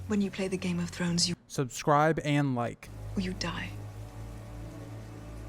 When you play the Game of Thrones, you Subscribe and like. or you die.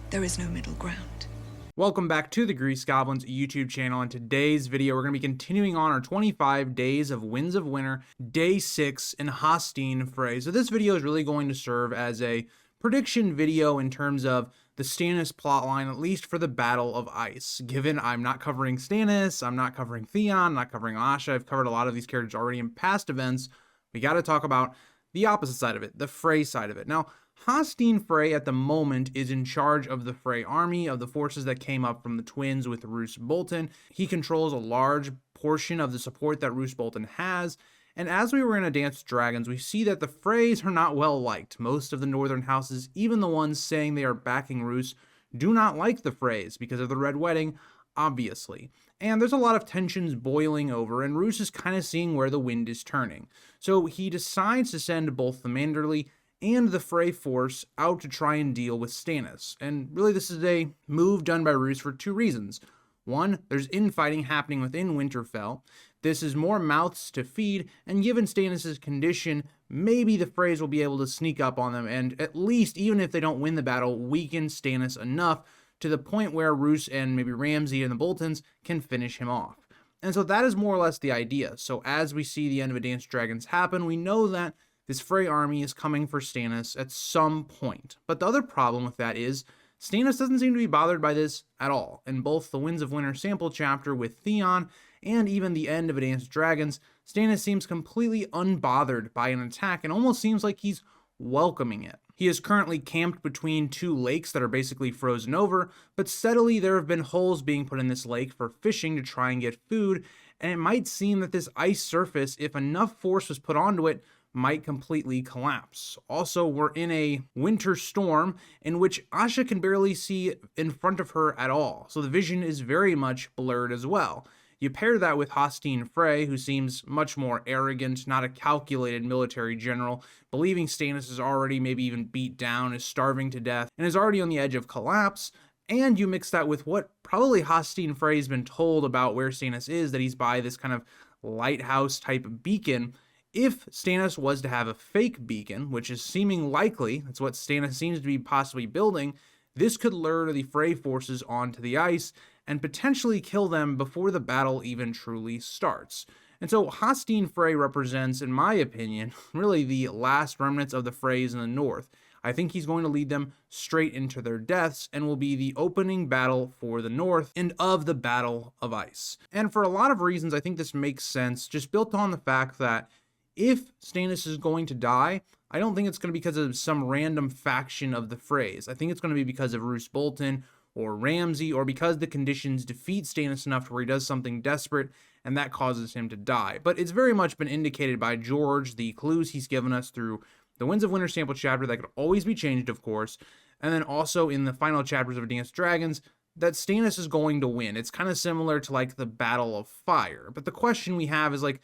There is no middle ground. Welcome back to the Grease Goblins YouTube channel. In today's video, we're going to be continuing on our 25 days of Winds of Winter, day 6 in Hosteen Frey. So this video is really going to serve as a prediction video in terms of the Stannis plotline, at least for the Battle of Ice. Given I'm not covering Stannis, I'm not covering Theon, I'm not covering Asha, I've covered a lot of these characters already in past events, we got to talk about the opposite side of it, the Frey side of it. Now, Hosteen Frey at the moment is in charge of the Frey army, of the forces that came up from the twins with Roose Bolton. He controls a large portion of the support that Roose Bolton has. And as we were in A Dance with Dragons, we see that the Freys are not well liked. Most of the northern houses, even the ones saying they are backing Roose, do not like the Freys because of the Red Wedding, obviously. And there's a lot of tensions boiling over, and Roose is kind of seeing where the wind is turning. So he decides to send both the Manderly and the Frey force out to try and deal with Stannis. And really this is a move done by Roose for two reasons. One, there's infighting happening within Winterfell. This is more mouths to feed, and given Stannis' condition, maybe the Freys will be able to sneak up on them and at least, even if they don't win the battle, weaken Stannis enough to the point where Roose and maybe Ramsay and the Boltons can finish him off. And so that is more or less the idea. So as we see the end of A Dance with Dragons happen, we know that this Frey army is coming for Stannis at some point. But the other problem with that is Stannis doesn't seem to be bothered by this at all. In both the Winds of Winter sample chapter with Theon and even the end of A Dance with Dragons, Stannis seems completely unbothered by an attack and almost seems like he's welcoming it. He is currently camped between two lakes that are basically frozen over, but steadily there have been holes being put in this lake for fishing to try and get food, and it might seem that this ice surface, if enough force was put onto it, might completely collapse. Also, we're in a winter storm in which Asha can barely see in front of her at all, so the vision is very much blurred as well. You pair that with Hosteen Frey, who seems much more arrogant, not a calculated military general, believing Stannis is already maybe even beat down, is starving to death, and is already on the edge of collapse. And you mix that with what probably Hosteen Frey's been told about where Stannis is, that he's by this kind of lighthouse type beacon. If Stannis was to have a fake beacon, which is seeming likely, that's what Stannis seems to be possibly building, this could lure the Frey forces onto the ice and potentially kill them before the battle even truly starts. And so Hosteen Frey represents, in my opinion, really the last remnants of the Freys in the north. I think he's going to lead them straight into their deaths and will be the opening battle for the north and of the Battle of Ice. And for a lot of reasons, I think this makes sense, just built on the fact that if Stannis is going to die, I don't think it's going to be because of some random faction of the Freys. I think it's going to be because of Roose Bolton or Ramsay, or because the conditions defeat Stannis enough to where he does something desperate and that causes him to die. But it's very much been indicated by George, the clues he's given us through the Winds of Winter sample chapter that could always be changed, of course, and then also in the final chapters of A Dance with Dragons, that Stannis is going to win. It's kind of similar to like the Battle of Fire. But the question we have is like,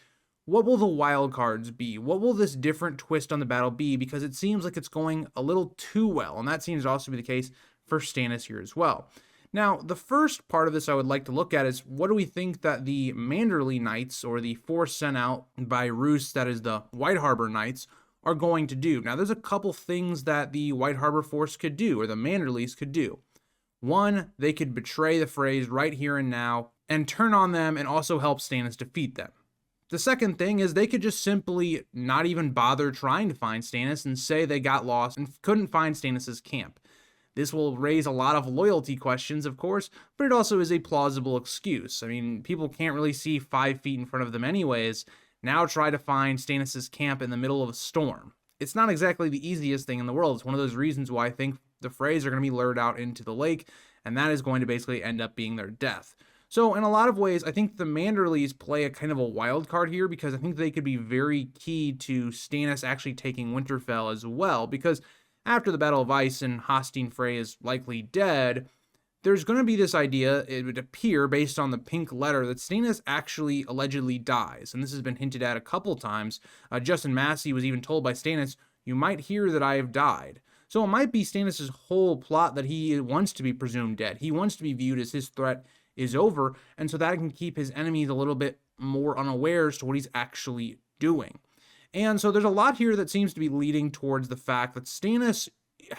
what will the wild cards be? What will this different twist on the battle be? Because it seems like it's going a little too well, and that seems to also be the case for Stannis here as well. Now, the first part of this I would like to look at is, what do we think that the Manderly Knights, or the force sent out by Roose, that is the White Harbor Knights, are going to do? Now, there's a couple things that the White Harbor force could do, or the Manderlys could do. One, they could betray the Freys right here and now, and turn on them and also help Stannis defeat them. The second thing is they could just simply not even bother trying to find Stannis and say they got lost and couldn't find Stannis' camp. This will raise a lot of loyalty questions, of course, but it also is a plausible excuse. I mean, people can't really see 5 feet in front of them anyways. Now try to find Stannis' camp in the middle of a storm. It's not exactly the easiest thing in the world. It's one of those reasons why I think the Freys are going to be lured out into the lake, and that is going to basically end up being their death. So in a lot of ways, I think the Manderlys play a kind of a wild card here, because I think they could be very key to Stannis actually taking Winterfell as well, because after the Battle of Ice and Hosteen Frey is likely dead, there's going to be this idea, it would appear based on the pink letter, that Stannis actually allegedly dies. And this has been hinted at a couple times. Justin Massey was even told by Stannis, "You might hear that I have died." So it might be Stannis' whole plot that he wants to be presumed dead. He wants to be viewed as his threat is over, and so that can keep his enemies a little bit more unaware as to what he's actually doing. And so there's a lot here that seems to be leading towards the fact that Stannis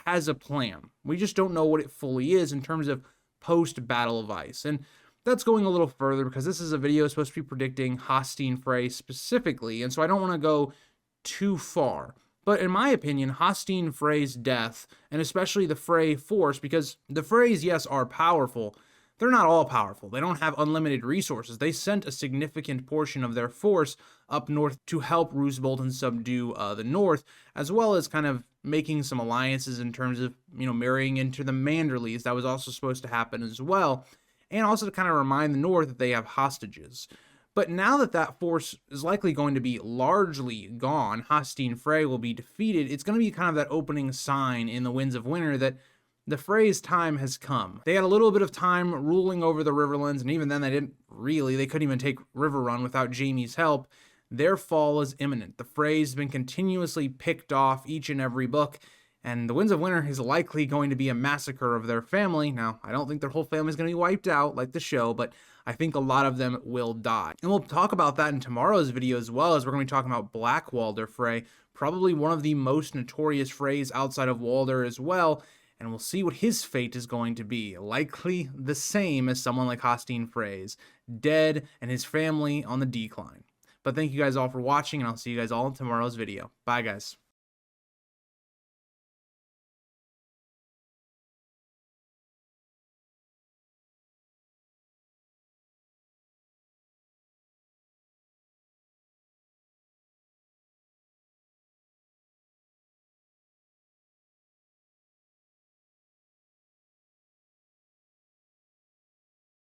has a plan. We just don't know what it fully is in terms of post-Battle of Ice. And that's going a little further because this is a video supposed to be predicting Hosteen Frey specifically, and so I don't want to go too far. But in my opinion, Hosteen Frey's death, and especially the Frey force, because the Freys, yes, are powerful, they're not all powerful. They don't have unlimited resources. They sent a significant portion of their force up north to help Roose Bolton subdue the north, as well as kind of making some alliances in terms of, marrying into the Manderlys. That was also supposed to happen as well. And also to kind of remind the north that they have hostages. But now that that force is likely going to be largely gone, Hosteen Frey will be defeated, it's going to be kind of that opening sign in the Winds of Winter that the Frey's time has come. They had a little bit of time ruling over the Riverlands, and even then they couldn't even take Riverrun without Jaime's help. Their fall is imminent. The Frey's been continuously picked off each and every book, and the Winds of Winter is likely going to be a massacre of their family. Now, I don't think their whole family is going to be wiped out like the show, but I think a lot of them will die. And we'll talk about that in tomorrow's video as well, as we're going to be talking about Blackwalder Frey, probably one of the most notorious Freys outside of Walder as well, and we'll see what his fate is going to be. Likely the same as someone like Hosteen Frey's, dead and his family on the decline. But thank you guys all for watching, and I'll see you guys all in tomorrow's video. Bye, guys.